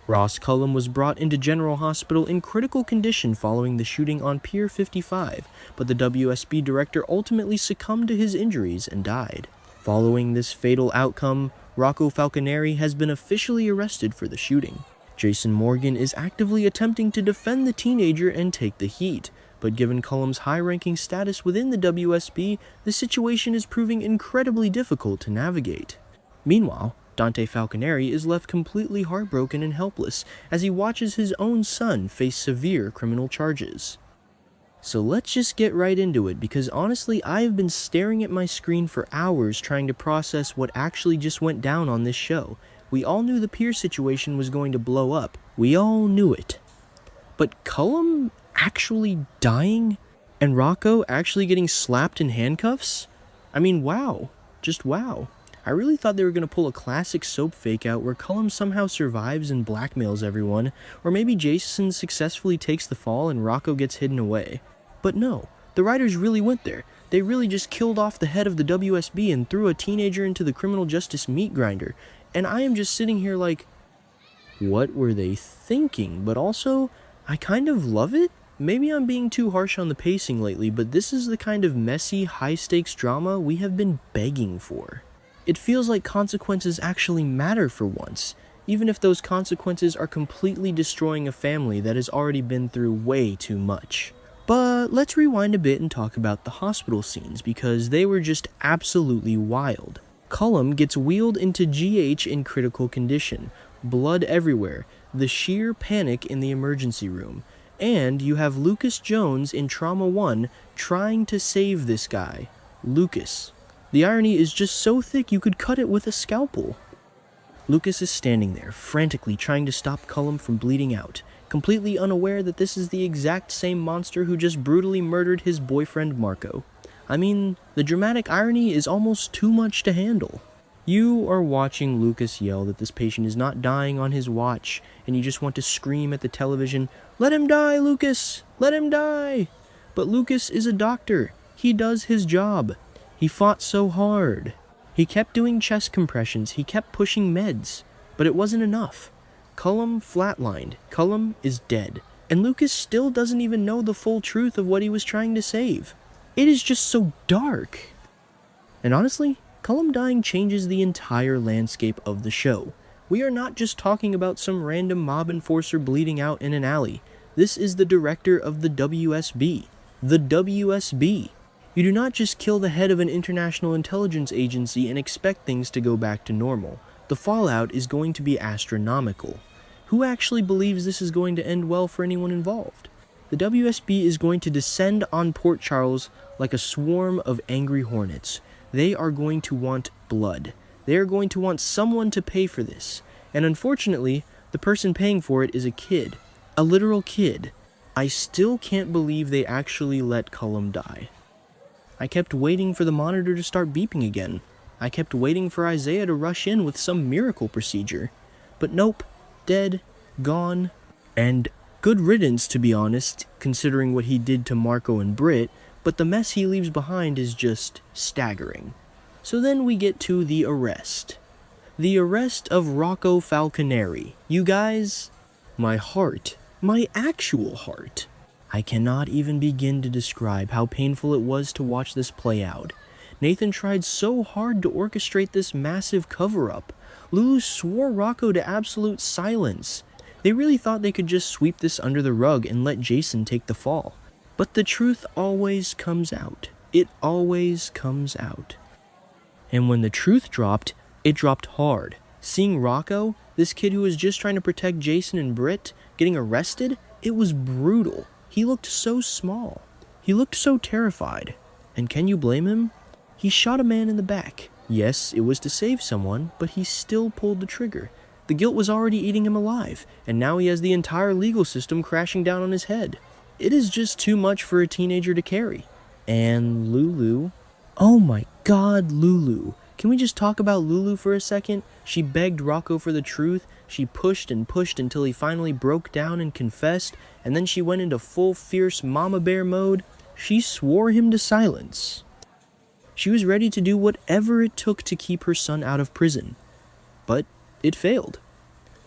Ross Cullum was brought into General Hospital in critical condition following the shooting on Pier 55, but the WSB director ultimately succumbed to his injuries and died. Following this fatal outcome, Rocco Falcinary has been officially arrested for the shooting. Jason Morgan is actively attempting to defend the teenager and take the heat, but given Cullum's high-ranking status within the WSB, the situation is proving incredibly difficult to navigate. Meanwhile, Dante Falcinary is left completely heartbroken and helpless as he watches his own son face severe criminal charges. So let's just get right into it, because honestly, I have been staring at my screen for hours trying to process what actually just went down on this show. We all knew the Pier situation was going to blow up. We all knew it. But Cullum actually dying? And Rocco actually getting slapped in handcuffs? I mean, wow. Just wow. I really thought they were going to pull a classic soap fake out where Cullum somehow survives and blackmails everyone, or maybe Jason successfully takes the fall and Rocco gets hidden away. But no, the writers really went there. They really just killed off the head of the WSB and threw a teenager into the criminal justice meat grinder. And I am just sitting here like, what were they thinking? But also, I kind of love it. Maybe I'm being too harsh on the pacing lately, but this is the kind of messy, high-stakes drama we have been begging for. It feels like consequences actually matter for once, even if those consequences are completely destroying a family that has already been through way too much. But let's rewind a bit and talk about the hospital scenes, because they were just absolutely wild. Cullum gets wheeled into GH in critical condition, blood everywhere, the sheer panic in the emergency room, and you have Lucas Jones in Trauma 1 trying to save this guy, Lucas. The irony is just so thick you could cut it with a scalpel. Lucas is standing there, frantically trying to stop Cullum from bleeding out, completely unaware that this is the exact same monster who just brutally murdered his boyfriend Marco. I mean, the dramatic irony is almost too much to handle. You are watching Lucas yell that this patient is not dying on his watch, and you just want to scream at the television, "Let him die, Lucas! Let him die!" But Lucas is a doctor. He does his job. He fought so hard. He kept doing chest compressions, he kept pushing meds, but it wasn't enough. Cullum flatlined. Cullum is dead. And Lucas still doesn't even know the full truth of what he was trying to save. It is just so dark. And honestly, Cullum dying changes the entire landscape of the show. We are not just talking about some random mob enforcer bleeding out in an alley. This is the director of the WSB. The WSB. You do not just kill the head of an international intelligence agency and expect things to go back to normal. The fallout is going to be astronomical. Who actually believes this is going to end well for anyone involved? The WSB is going to descend on Port Charles like a swarm of angry hornets. They are going to want blood. They are going to want someone to pay for this. And unfortunately, the person paying for it is a kid. A literal kid. I still can't believe they actually let Cullum die. I kept waiting for the monitor to start beeping again. I kept waiting for Isaiah to rush in with some miracle procedure. But nope, dead, gone, and good riddance, to be honest, considering what he did to Marco and Britt, but the mess he leaves behind is just staggering. So then we get to the arrest. The arrest of Rocco Falcinary. You guys, my heart, my actual heart. I cannot even begin to describe how painful it was to watch this play out. Nathan tried so hard to orchestrate this massive cover-up. Lulu swore Rocco to absolute silence. They really thought they could just sweep this under the rug and let Jason take the fall. But the truth always comes out. It always comes out. And when the truth dropped, it dropped hard. Seeing Rocco, this kid who was just trying to protect Jason and Britt, getting arrested, it was brutal. He looked so small. He looked so terrified. And can you blame him? He shot a man in the back. Yes, it was to save someone, but he still pulled the trigger. The guilt was already eating him alive, and now he has the entire legal system crashing down on his head. It is just too much for a teenager to carry. And Lulu... Oh my god, Lulu. Can we just talk about Lulu for a second? She begged Rocco for the truth. She pushed and pushed until he finally broke down and confessed, and then she went into full fierce mama bear mode. She swore him to silence. She was ready to do whatever it took to keep her son out of prison. But it failed.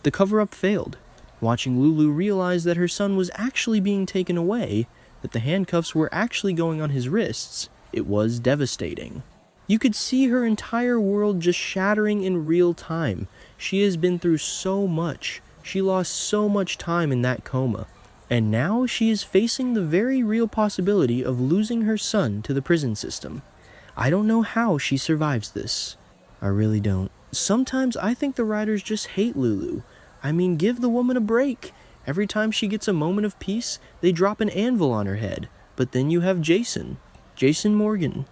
The cover-up failed. Watching Lulu realize that her son was actually being taken away, that the handcuffs were actually going on his wrists, it was devastating. You could see her entire world just shattering in real time. She has been through so much. She lost so much time in that coma. And now she is facing the very real possibility of losing her son to the prison system. I don't know how she survives this. I really don't. Sometimes I think the writers just hate Lulu. I mean, give the woman a break. Every time she gets a moment of peace, they drop an anvil on her head. But then you have Jason Morgan.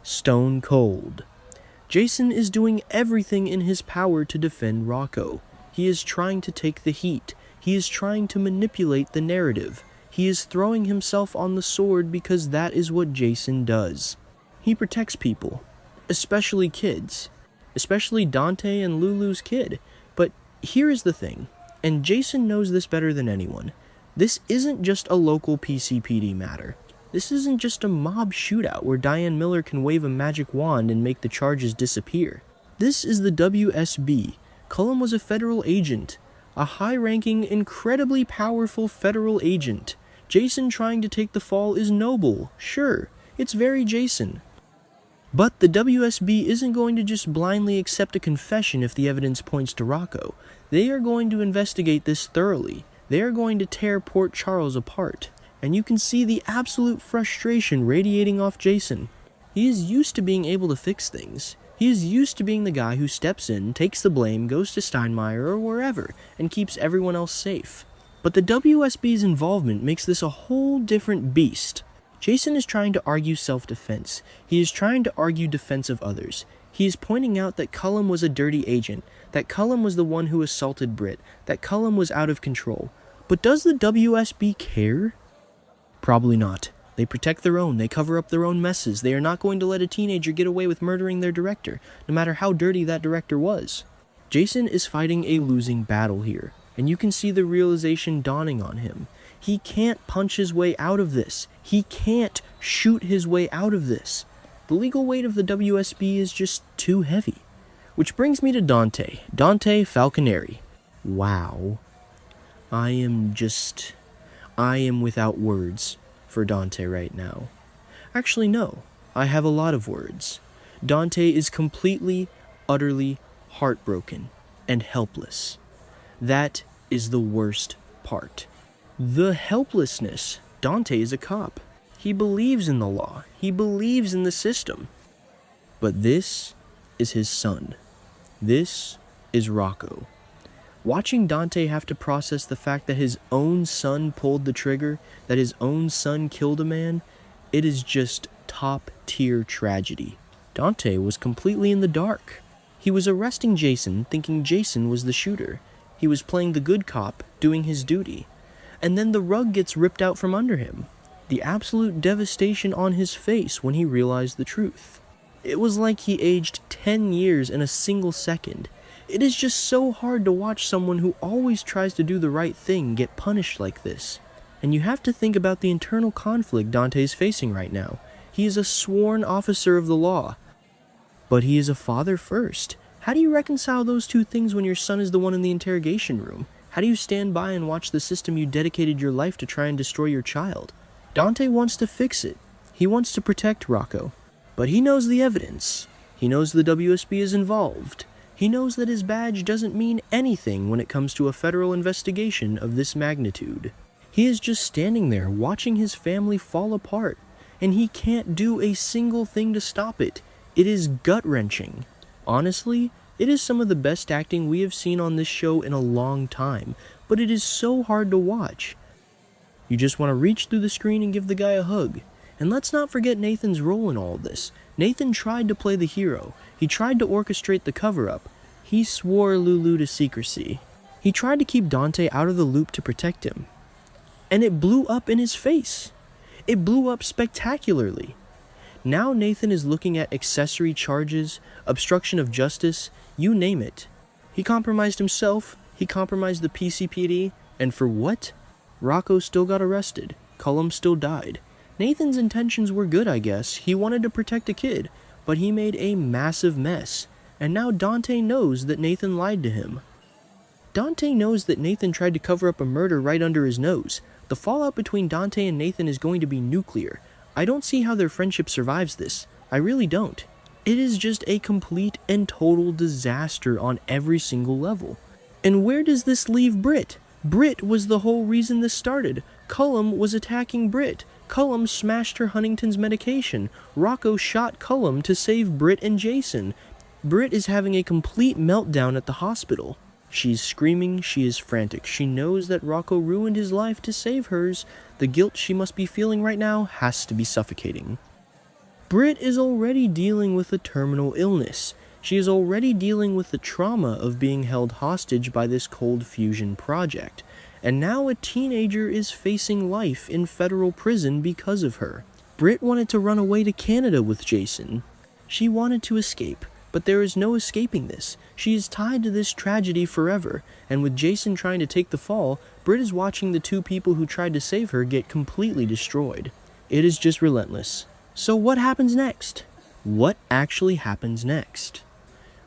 Stone cold. Jason is doing everything in his power to defend Rocco. He is trying to take the heat. He is trying to manipulate the narrative. He is throwing himself on the sword because that is what Jason does. He protects people, especially kids, especially Dante and Lulu's kid. But here is the thing, and Jason knows this better than anyone. This isn't just a local PCPD matter. This isn't just a mob shootout where Diane Miller can wave a magic wand and make the charges disappear. This is the WSB. Cullum was a federal agent. A high-ranking, incredibly powerful federal agent. Jason trying to take the fall is noble, sure, it's very Jason. But the WSB isn't going to just blindly accept a confession if the evidence points to Rocco. They are going to investigate this thoroughly. They are going to tear Port Charles apart. And you can see the absolute frustration radiating off Jason. He is used to being able to fix things. He is used to being the guy who steps in, takes the blame, goes to Steinmeier or wherever, and keeps everyone else safe. But the WSB's involvement makes this a whole different beast. Jason is trying to argue self-defense. He is trying to argue defense of others. He is pointing out that Cullum was a dirty agent, that Cullum was the one who assaulted Britt, that Cullum was out of control. But does the WSB care? Probably not. They protect their own, they cover up their own messes. They are not going to let a teenager get away with murdering their director, no matter how dirty that director was. Jason is fighting a losing battle here, and you can see the realization dawning on him. He can't punch his way out of this. He can't shoot his way out of this. The legal weight of the WSB is just too heavy. Which brings me to Dante Falcinary. Wow. I am without words for Dante right now. Actually, no. I have a lot of words. Dante is completely, utterly heartbroken and helpless. That is the worst part. The helplessness. Dante is a cop. He believes in the law. He believes in the system. But this is his son. This is Rocco. Watching Dante have to process the fact that his own son pulled the trigger, that his own son killed a man, it is just top-tier tragedy. Dante was completely in the dark. He was arresting Jason, thinking Jason was the shooter. He was playing the good cop, doing his duty. And then the rug gets ripped out from under him. The absolute devastation on his face when he realized the truth. It was like he aged 10 years in a single second. It is just so hard to watch someone who always tries to do the right thing get punished like this. And you have to think about the internal conflict Dante is facing right now. He is a sworn officer of the law. But he is a father first. How do you reconcile those two things when your son is the one in the interrogation room? How do you stand by and watch the system you dedicated your life to try and destroy your child? Dante wants to fix it. He wants to protect Rocco. But he knows the evidence. He knows the WSB is involved. He knows that his badge doesn't mean anything when it comes to a federal investigation of this magnitude. He is just standing there watching his family fall apart, and he can't do a single thing to stop it. It is gut-wrenching. Honestly, it is some of the best acting we have seen on this show in a long time, but it is so hard to watch. You just want to reach through the screen and give the guy a hug. And let's not forget Nathan's role in all of this. Nathan tried to play the hero. He tried to orchestrate the cover-up. He swore Lulu to secrecy. He tried to keep Dante out of the loop to protect him. And it blew up in his face. It blew up spectacularly. Now Nathan is looking at accessory charges, obstruction of justice, you name it. He compromised himself, he compromised the PCPD, and for what? Rocco still got arrested. Cullum still died. Nathan's intentions were good, I guess. He wanted to protect a kid, but he made a massive mess. And now Dante knows that Nathan lied to him. Dante knows that Nathan tried to cover up a murder right under his nose. The fallout between Dante and Nathan is going to be nuclear. I don't see how their friendship survives this. I really don't. It is just a complete and total disaster on every single level. And where does this leave Britt? Britt was the whole reason this started. Cullum was attacking Britt. Cullum smashed her Huntington's medication. Rocco shot Cullum to save Britt and Jason. Britt is having a complete meltdown at the hospital. She's screaming, she is frantic. She knows that Rocco ruined his life to save hers. The guilt she must be feeling right now has to be suffocating. Britt is already dealing with a terminal illness. She is already dealing with the trauma of being held hostage by this cold fusion project. And now a teenager is facing life in federal prison because of her. Britt wanted to run away to Canada with Jason. She wanted to escape. But there is no escaping this. She is tied to this tragedy forever, and with Jason trying to take the fall, Britt is watching the two people who tried to save her get completely destroyed. It is just relentless. So what happens next? What actually happens next?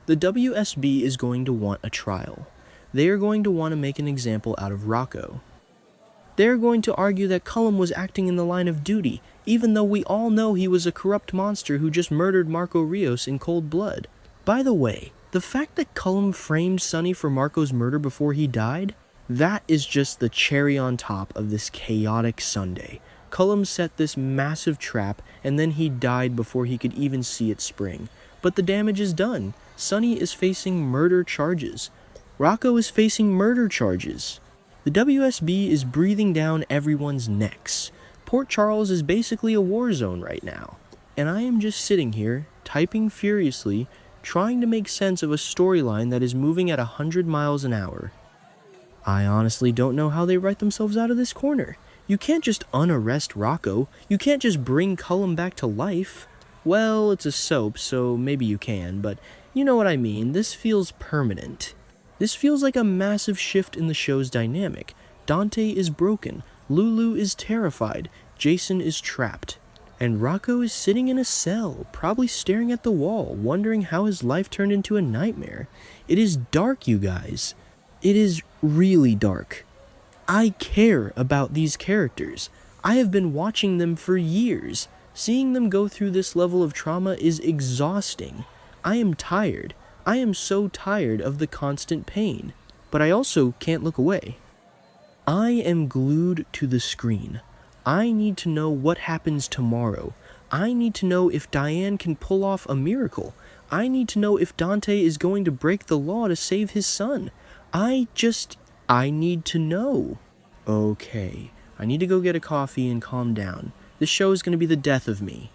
The WSB is going to want a trial. They are going to want to make an example out of Rocco. They are going to argue that Cullum was acting in the line of duty, even though we all know he was a corrupt monster who just murdered Marco Rios in cold blood. By the way, the fact that Cullum framed Sonny for Marco's murder before he died, that is just the cherry on top of this chaotic Sunday. Cullum set this massive trap, and then he died before he could even see it spring. But the damage is done. Sonny is facing murder charges. Rocco is facing murder charges. The WSB is breathing down everyone's necks. Port Charles is basically a war zone right now. And I am just sitting here, typing furiously, trying to make sense of a storyline that is moving at 100 miles an hour. I honestly don't know how they write themselves out of this corner. You can't just unarrest Rocco. You can't just bring Cullum back to life. Well, it's a soap, so maybe you can, but you know what I mean. This feels permanent. This feels like a massive shift in the show's dynamic. Dante is broken. Lulu is terrified. Jason is trapped. And Rocco is sitting in a cell, probably staring at the wall, wondering how his life turned into a nightmare. It is dark, you guys. It is really dark. I care about these characters. I have been watching them for years. Seeing them go through this level of trauma is exhausting. I am tired. I am so tired of the constant pain. But I also can't look away. I am glued to the screen. I need to know what happens tomorrow. I need to know if Diane can pull off a miracle. I need to know if Dante is going to break the law to save his son. I need to know. Okay, I need to go get a coffee and calm down. This show is going to be the death of me.